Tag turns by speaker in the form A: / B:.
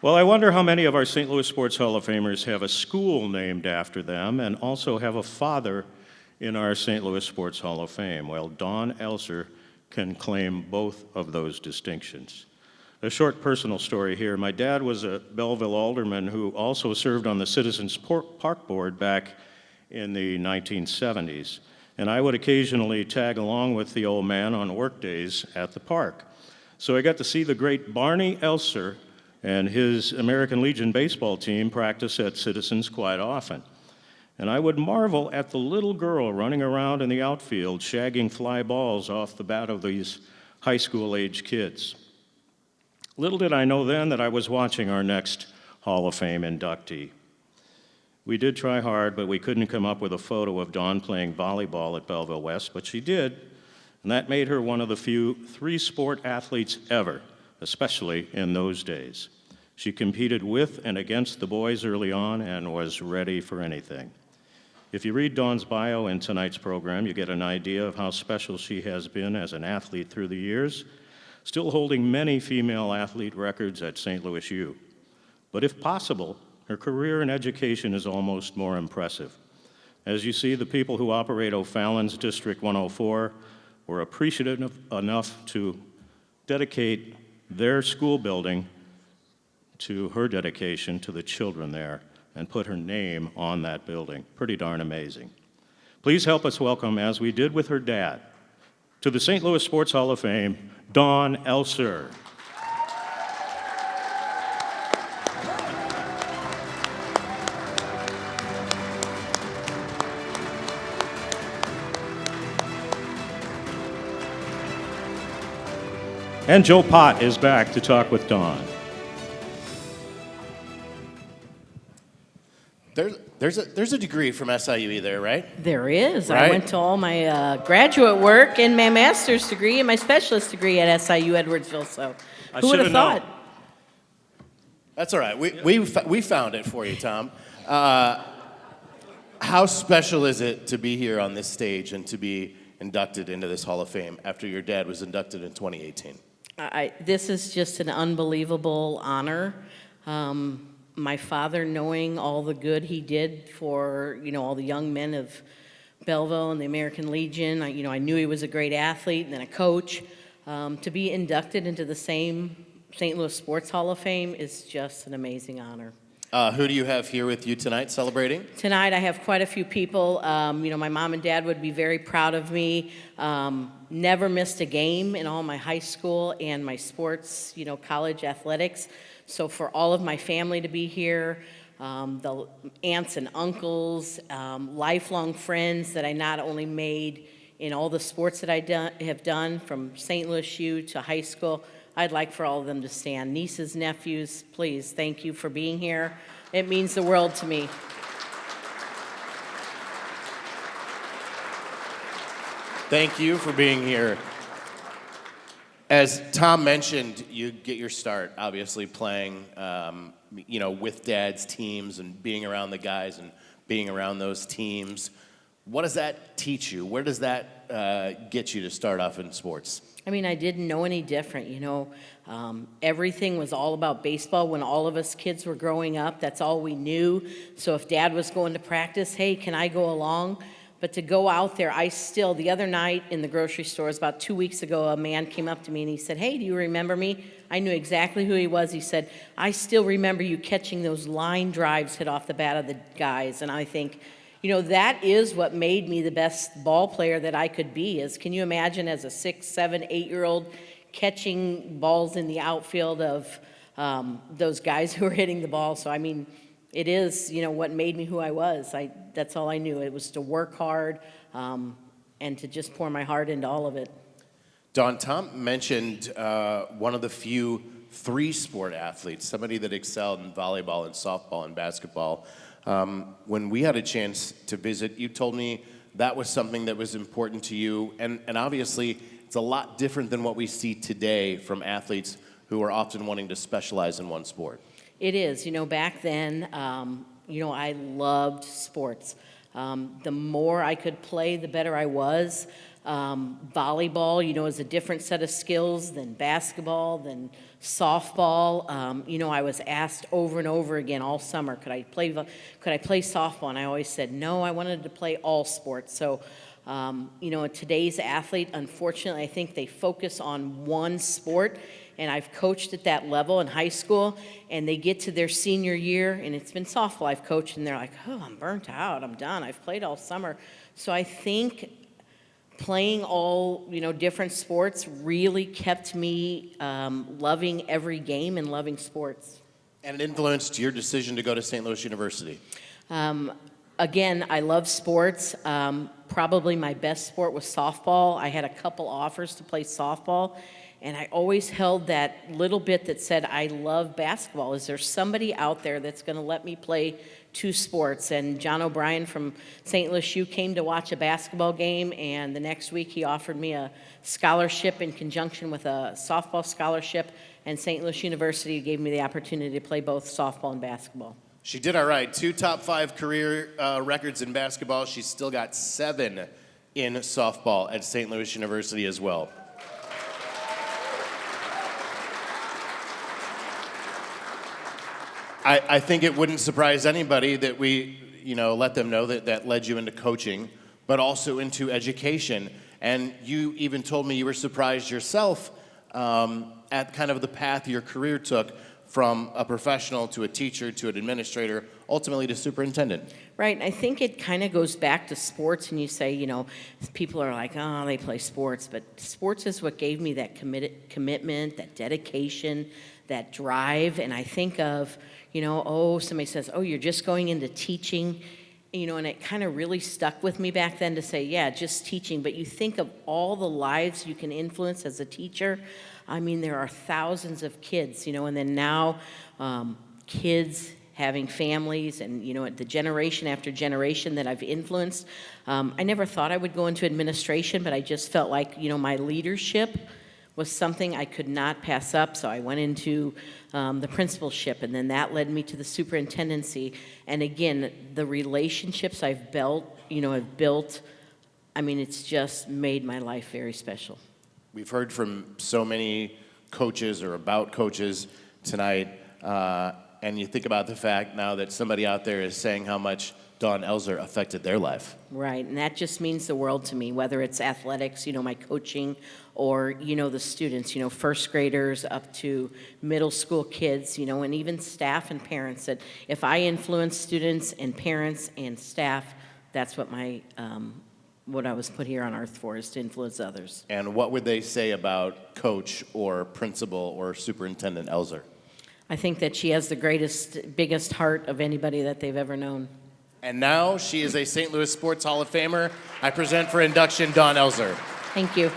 A: Well, I wonder how many of our St. Louis Sports Hall of Famers have a school named after them and also have a father in our St. Louis Sports Hall of Fame. Well, Don Elser can claim both of those distinctions. A short personal story here. My dad was a Belleville alderman who also served on the Citizens Park Board back in the 1970s, and I would occasionally tag along with the old man on work days at the park. So I got to see the great Barney Elser and his American Legion baseball team practice at Citizens quite often. And I would marvel at the little girl running around in the outfield, shagging fly balls off the bat of these high school-age kids. Little did I know then that I was watching our next Hall of Fame inductee. We did try hard, but we couldn't come up with a photo of Dawn playing volleyball at Belleville West, but she did, and that made her one of the few three-sport athletes ever, especially in those days. She competed with and against the boys early on and was ready for anything. If you read Dawn's bio in tonight's program, you get an idea of how special she has been as an athlete through the years, still holding many female athlete records at St. Louis U. But if possible, her career in education is almost more impressive. As you see, the people who operate O'Fallon's District 104 were appreciative enough to dedicate their school building to her dedication to the children there and put her name on that building. Pretty darn amazing. Please help us welcome, as we did with her dad, to the St. Louis Sports Hall of Fame, Dawn Elser. And Joe Pott is back to talk with Dawn.
B: There's a degree from SIU there, right?
C: There is.
B: Right.
C: I went to all my graduate work and my master's degree and my specialist degree at SIU Edwardsville. So who would have thought?
B: That's all right. We found it for you, Tom. How special is it to be here on this stage and to be inducted into this Hall of Fame after your dad was inducted in 2018?
C: This is just an unbelievable honor. My father, knowing all the good he did for, all the young men of Belleville and the American Legion, I knew he was a great athlete and then a coach. To be inducted into the same St. Louis Sports Hall of Fame is just an amazing honor.
B: Who do you have here with you tonight celebrating?
C: Tonight I have quite a few people. My mom and dad would be very proud of me. Never missed a game in all my high school and my sports, college athletics. So for all of my family to be here, the aunts and uncles, lifelong friends that I not only made in all the sports that I have done from St. Louis U to high school, I'd like for all of them to stand. Nieces, nephews, please, thank you for being here. It means the world to me.
B: Thank you for being here. As Tom mentioned, you get your start, obviously, playing, with Dad's teams and being around the guys and being around those teams. What does that teach you? Where does that get you to start off in sports?
C: I didn't know any different, Everything was all about baseball when all of us kids were growing up. That's all we knew. So if Dad was going to practice, hey, can I go along? But to go out there, the other night in the grocery store, about 2 weeks ago, a man came up to me and he said, hey, do you remember me? I knew exactly who he was. He said, I still remember you catching those line drives hit off the bat of the guys. And I think, that is what made me the best ball player that I could be. Can you imagine as a 6, 7, 8-year-old catching balls in the outfield of those guys who were hitting the ball? So, it is, what made me who I was. That's all I knew. It was to work hard and to just pour my heart into all of it.
B: Dawn, Tom mentioned one of the few three-sport athletes, somebody that excelled in volleyball and softball and basketball. When we had a chance to visit, you told me that was something that was important to you. And obviously, it's a lot different than what we see today from athletes who are often wanting to specialize in one sport.
C: It is. Back then, I loved sports. The more I could play, the better I was. Volleyball, is a different set of skills than basketball, than softball. I was asked over and over again all summer, could I play softball? And I always said no, I wanted to play all sports. So, today's athlete, unfortunately, I think they focus on one sport. And I've coached at that level in high school, and they get to their senior year, and it's been softball I've coached, and they're like, oh, I'm burnt out, I'm done, I've played all summer. So I think playing all, different sports really kept me loving every game and loving sports.
B: And it influenced your decision to go to St. Louis University.
C: Again, I love sports. Probably my best sport was softball. I had a couple offers to play softball, and I always held that little bit that said, I love basketball. Is there somebody out there that's going to let me play two sports? And John O'Brien from St. Louis U came to watch a basketball game, and the next week he offered me a scholarship in conjunction with a softball scholarship, and St. Louis University gave me the opportunity to play both softball and basketball.
B: She did all right. 2 top 5 career records in basketball. She's still got 7 in softball at St. Louis University as well. I think it wouldn't surprise anybody that we, let them know that led you into coaching, but also into education. And you even told me you were surprised yourself at kind of the path your career took from a professional to a teacher to an administrator, ultimately to superintendent.
C: Right, and I think it kind of goes back to sports, and you say, people are like, oh, they play sports, but sports is what gave me that commitment, that dedication, that drive, and I think of, somebody says, oh, you're just going into teaching, and it kind of really stuck with me back then to say, yeah, just teaching, but you think of all the lives you can influence as a teacher. I mean, there are thousands of kids, and then now kids having families and, the generation after generation that I've influenced. I never thought I would go into administration, but I just felt like, my leadership was something I could not pass up, so I went into the principalship, and then that led me to the superintendency. And again, the relationships I've built, it's just made my life very special.
B: We've heard from so many coaches or about coaches tonight, and you think about the fact now that somebody out there is saying how much Dawn Elser affected their life.
C: Right, and that just means the world to me, whether it's athletics, my coaching, or, the students, first graders up to middle school kids, and even staff and parents, that if I influence students and parents and staff, that's what what I was put here on earth for, is to influence others.
B: And what would they say about coach or principal or superintendent Elser?
C: I think that she has the biggest heart of anybody that they've ever known.
B: And now she is a St. Louis Sports Hall of Famer. I present for induction Dawn Elser.
C: Thank you.